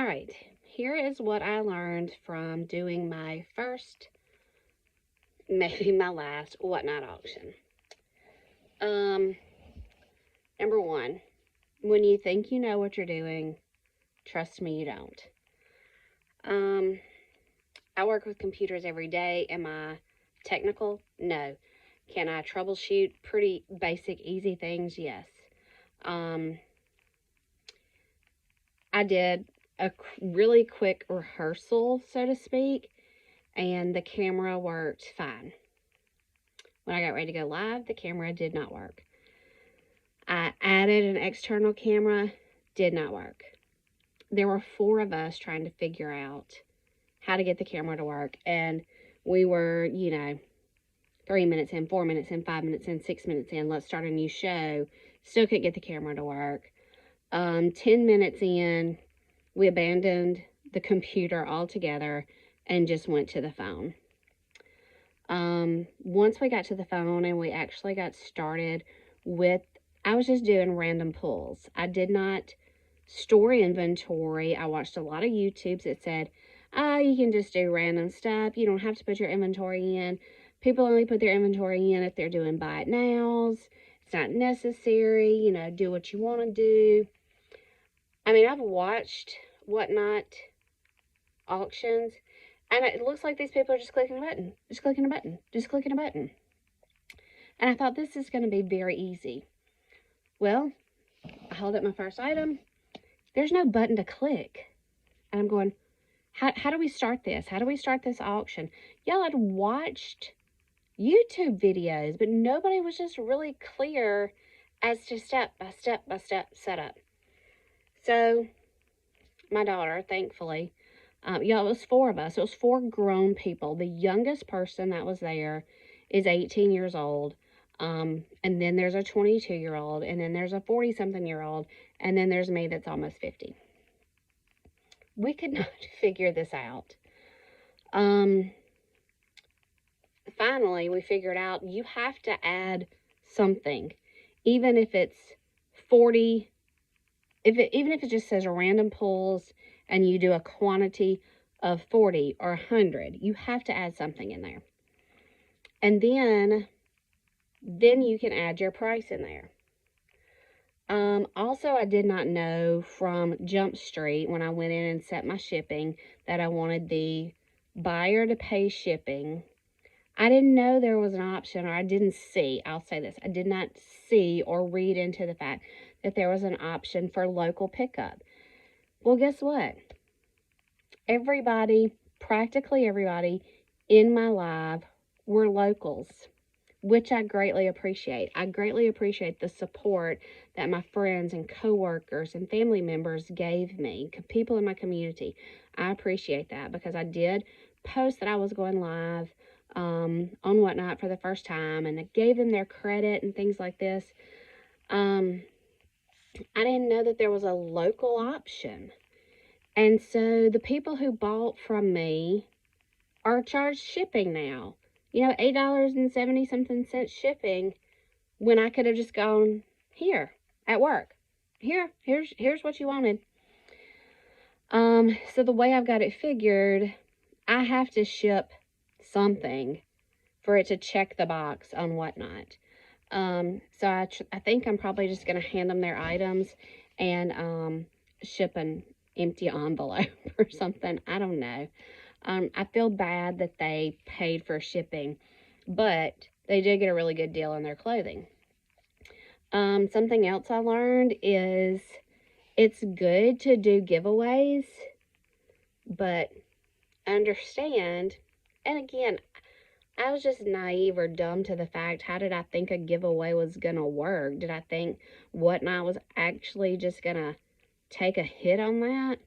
right, here is what I learned from doing my first, maybe my last, WhatNot auction. Number one, when you think you know what you're doing, trust me, you don't. I work with computers every day. Am I technical? No. Can I troubleshoot pretty basic, easy things? Yes. I did a really quick rehearsal, so to speak, and the camera worked fine. When I got ready to go live, the camera did not work. I added an external camera, did not work. There were 4 of us trying to figure out how to get the camera to work, and we were, 3 minutes in, 4 minutes in, 5 minutes in, 6 minutes in, let's start a new show. Still couldn't get the camera to work. 10 minutes in, we abandoned the computer altogether and just went to the phone. Once we got to the phone and we actually got started with, I was just doing random pulls. I did not store inventory. I watched a lot of YouTubes that said, oh, you can just do random stuff. You don't have to put your inventory in. People only put their inventory in if they're doing buy it nows. It's not necessary. Do what you want to do. I mean, I've watched WhatNot auctions, and it looks like these people are just clicking a button, just clicking a button, just clicking a button. And I thought this is going to be very easy. Well, I held up my first item. There's no button to click. And I'm going, how do we start this? How do we start this auction? Y'all had watched YouTube videos, but nobody was just really clear as to step by step by step setup. So my daughter, thankfully, y'all, it was 4 of us. It was 4 grown people. The youngest person that was there is 18 years old. And then there's a 22-year-old, and then there's a 40-something-year-old, and then there's me that's almost 50. We could not figure this out. Finally, we figured out you have to add something, even if it's 40. Even if it just says random pulls and you do a quantity of 40 or 100, you have to add something in there. And then you can add your price in there. Also, I did not know from Jump Street when I went in and set my shipping that I wanted the buyer to pay shipping. I didn't know there was an option, or I didn't see, I'll say this, I did not see or read into the fact that there was an option for local pickup. Well, guess what? Practically everybody in my live were locals, which I greatly appreciate. I greatly appreciate the support that my friends and coworkers and family members gave me, people in my community. I appreciate that because I did post that I was going live on WhatNot for the first time, and I gave them their credit and things like this. I didn't know that there was a local option. And so the people who bought from me are charged shipping now. $8.70-something shipping, when I could have just gone, here, at work. Here's what you wanted. So the way I've got it figured, I have to ship something for it to check the box on WhatNot. So I think I'm probably just going to hand them their items and ship an empty envelope or something. I don't know. I feel bad that they paid for shipping, but they did get a really good deal on their clothing. Something else I learned is it's good to do giveaways, but understand, and again, I was just naive or dumb to the fact, how did I think a giveaway was going to work? Did I think WhatNot was actually just going to take a hit on that?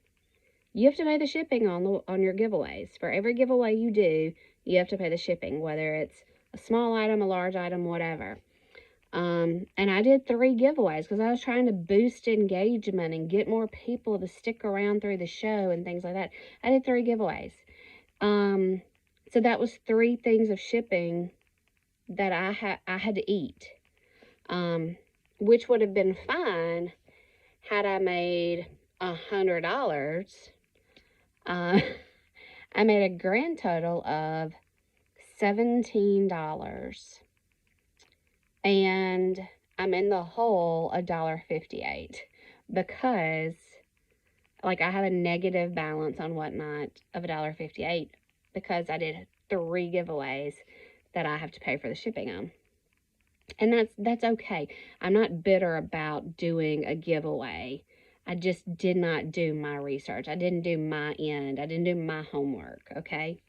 You have to pay the shipping on your giveaways. For every giveaway you do, you have to pay the shipping, whether it's a small item, a large item, whatever. And I did 3 giveaways because I was trying to boost engagement and get more people to stick around through the show and things like that. I did 3 giveaways. So that was 3 things of shipping that I had to eat, which would have been fine had I made $100 Uh, I made a grand total of $17. And I'm in the hole $1.58 because, like, I have a negative balance on WhatNot of $1.58 because I did 3 giveaways that I have to pay for the shipping on. And that's okay. I'm not bitter about doing a giveaway. I just did not do my research. I didn't do my end. I didn't do my homework, okay?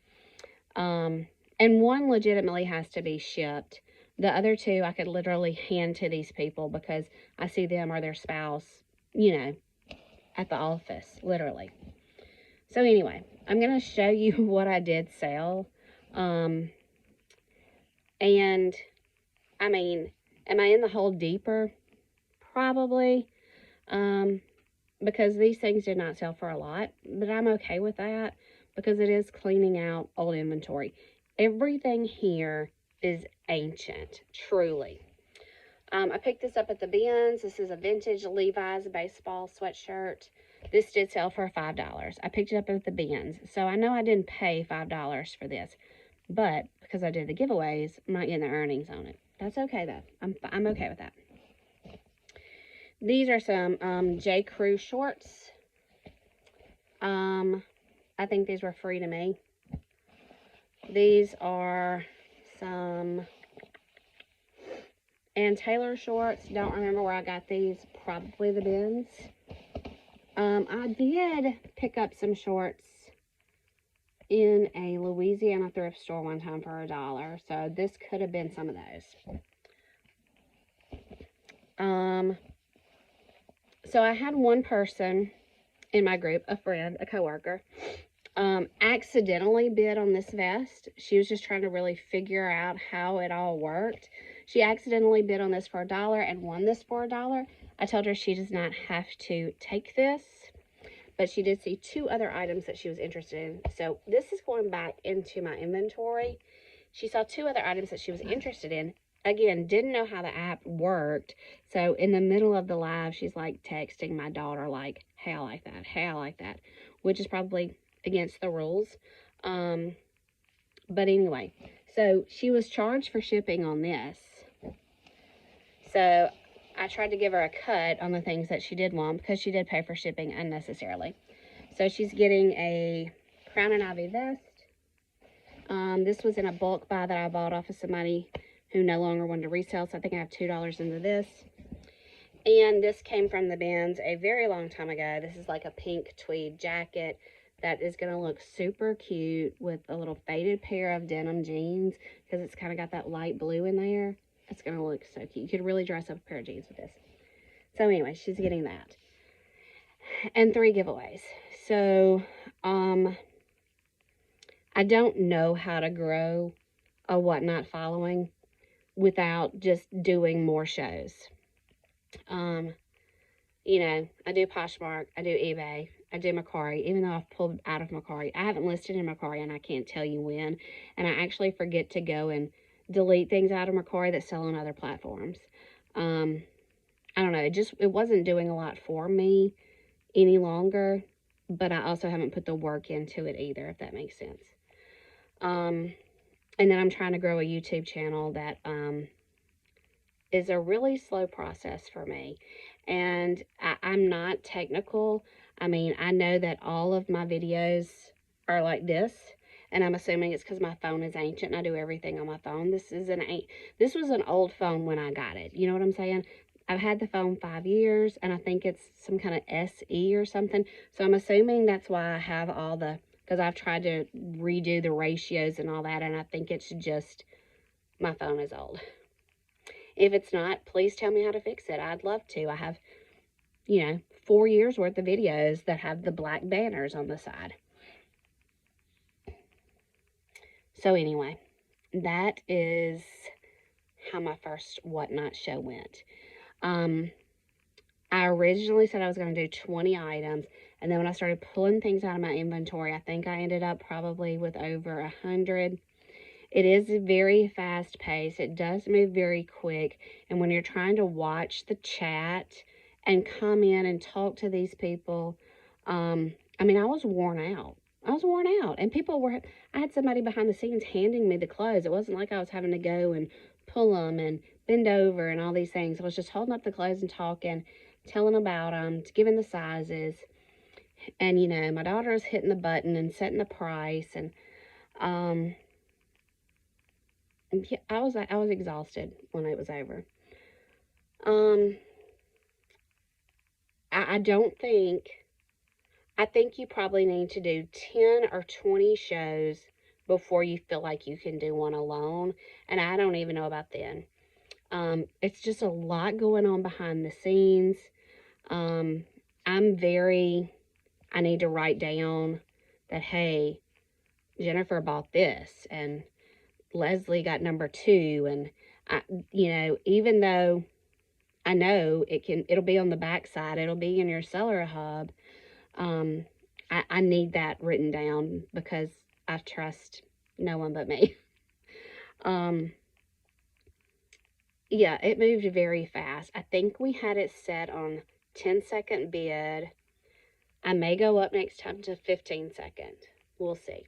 And one legitimately has to be shipped. The other 2 I could literally hand to these people because I see them or their spouse, you know, at the office, literally. So anyway, I'm going to show you what I did sell. And, I mean, am I in the hole deeper? Probably. Because these things did not sell for a lot. But I'm okay with that because it is cleaning out old inventory. Everything here is ancient, truly. I picked this up at the bins. This is a vintage Levi's baseball sweatshirt. This did sell for $5. I picked it up at the bins. So I know I didn't pay $5 for this. But because I did the giveaways, I'm not getting the earnings on it. That's okay, though. I'm okay with that. These are some J. Crew shorts. I think these were free to me. These are some Ann Taylor shorts. Don't remember where I got these. Probably the bins. I did pick up some shorts in a Louisiana thrift store one time for $1. So this could have been some of those. So I had one person in my group, a friend, a coworker, accidentally bid on this vest. She was just trying to really figure out how it all worked. She accidentally bid on this for $1 and won this for $1. I told her she does not have to take this, but she did see 2 other items that she was interested in. So this is going back into my inventory. She saw 2 other items that she was interested in. Again, didn't know how the app worked. So in the middle of the live, she's like texting my daughter like, hey, I like that. Hey, I like that. Which is probably against the rules. But anyway, so she was charged for shipping on this. So I tried to give her a cut on the things that she did want because she did pay for shipping unnecessarily. So she's getting a Crown and Ivy vest. This was in a bulk buy that I bought off of somebody who no longer wanted to resell. So I think I have $2 into this. And this came from the bins a very long time ago. This is like a pink tweed jacket that is going to look super cute with a little faded pair of denim jeans because it's kind of got that light blue in there. It's going to look so cute. You could really dress up a pair of jeans with this. So anyway, she's getting that. And 3 giveaways. So, I don't know how to grow a WhatNot following without just doing more shows. You know, I do Poshmark, I do eBay, I do Mercari, even though I've pulled out of Mercari. I haven't listed in Mercari and I can't tell you when. And I actually forget to go and delete things out of Mercari that sell on other platforms. I don't know, it wasn't doing a lot for me any longer, but I also haven't put the work into it either, if that makes sense. And then I'm trying to grow a YouTube channel that is a really slow process for me. And I'm not technical. I mean, I know that all of my videos are like this, and I'm assuming it's because my phone is ancient and I do everything on my phone. This was an old phone when I got it. You know what I'm saying? I've had the phone 5 years, and I think it's some kind of SE or something. So I'm assuming that's why I have all the, because I've tried to redo the ratios and all that, and I think it's just my phone is old. If it's not, please tell me how to fix it. I'd love to. I have, 4 years worth of videos that have the black banners on the side. So anyway, that is how my first WhatNot show went. I originally said I was going to do 20 items, and then when I started pulling things out of my inventory, I think I ended up probably with over 100. It is very fast paced. It does move very quick. And when you're trying to watch the chat and come in and talk to these people, I was worn out. I was worn out. And I had somebody behind the scenes handing me the clothes. It wasn't like I was having to go and pull them and bend over and all these things. I was just holding up the clothes and talking, telling about them, giving the sizes. And, my daughter was hitting the button and setting the price. And, yeah, I was exhausted when it was over. I don't think, I think you probably need to do 10 or 20 shows before you feel like you can do one alone. And I don't even know about then. It's just a lot going on behind the scenes. I need to write down that, hey, Jennifer bought this and Leslie got number 2. And even though I know it'll be on the back side, it'll be in your seller hub. I need that written down because I trust no one but me. Yeah, it moved very fast. I think we had it set on 10-second bid. I may go up next time to 15-second. We'll see.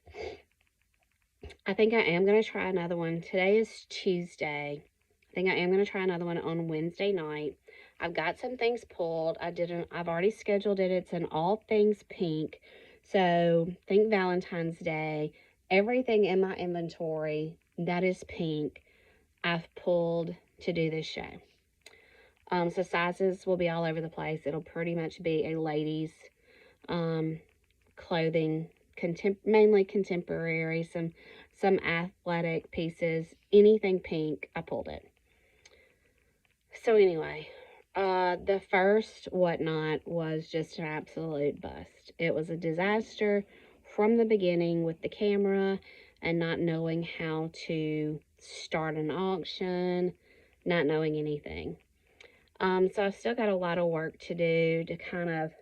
I think I am going to try another one. Today is Tuesday. I think I am going to try another one on Wednesday night. I've got some things pulled. I've already scheduled it. It's an all things pink. So think Valentine's Day. Everything in my inventory that is pink, I've pulled to do this show. So sizes will be all over the place. It'll pretty much be a ladies clothing, mainly contemporary, some athletic pieces, anything pink, I pulled it. So anyway, the first WhatNot was just an absolute bust. It was a disaster from the beginning with the camera and not knowing how to start an auction, not knowing anything. So I've still got a lot of work to do to kind of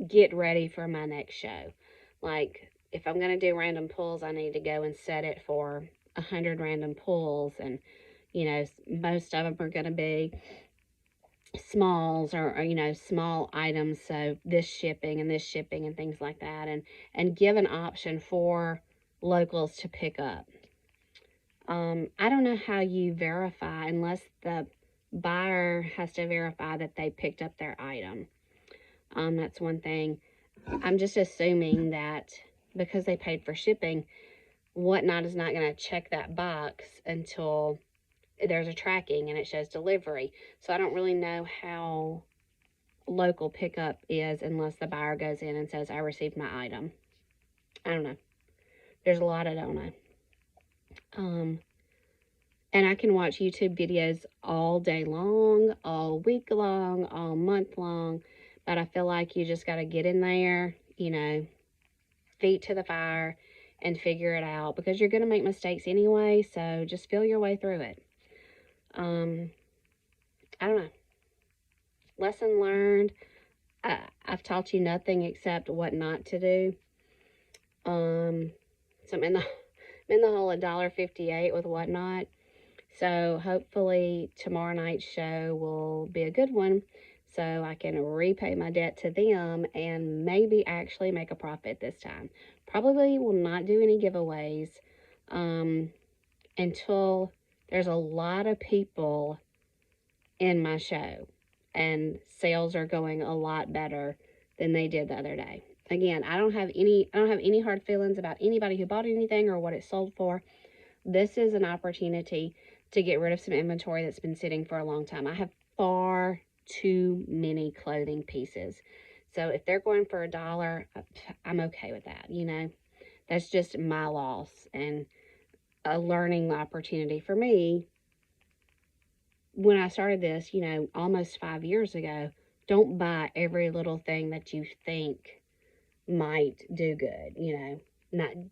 get ready for my next show. Like, if I'm going to do random pulls, I need to go and set it for 100 random pulls. And, most of them are going to be smalls or small items. So this shipping and things like that. And give an option for locals to pick up. I don't know how you verify unless the buyer has to verify that they picked up their item. That's one thing. I'm just assuming that because they paid for shipping, WhatNot is not going to check that box until there's a tracking and it shows delivery. So I don't really know how local pickup is unless the buyer goes in and says, I received my item. I don't know. There's a lot I don't know. And I can watch YouTube videos all day long, all week long, all month long. But I feel like you just got to get in there, feet to the fire and figure it out because you're going to make mistakes anyway. So just feel your way through it. I don't know. Lesson learned. I've taught you nothing except what not to do. So I'm in the hole at $1.58 with WhatNot. So hopefully tomorrow night's show will be a good one so I can repay my debt to them and maybe actually make a profit this time. Probably will not do any giveaways until there's a lot of people in my show and sales are going a lot better than they did the other day. Again, I don't have any hard feelings about anybody who bought anything or what it sold for. This is an opportunity to get rid of some inventory that's been sitting for a long time. I have far too many clothing pieces. So if they're going for $1, I'm okay with that, That's just my loss and a learning opportunity for me. When I started this, almost 5 years ago, don't buy every little thing that you think might do good,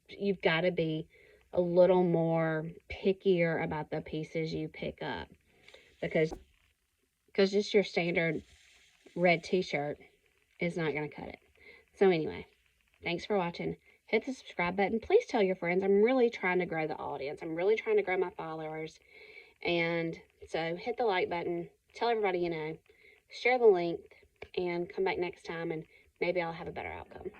you've got to be a little more pickier about the pieces you pick up because just your standard red t-shirt is not going to cut it. So anyway, thanks for watching. Hit the subscribe button. Please tell your friends. I'm really trying to grow the audience. I'm really trying to grow my followers. And so hit the like button. Tell everybody you know. Share the link and come back next time and maybe I'll have a better outcome.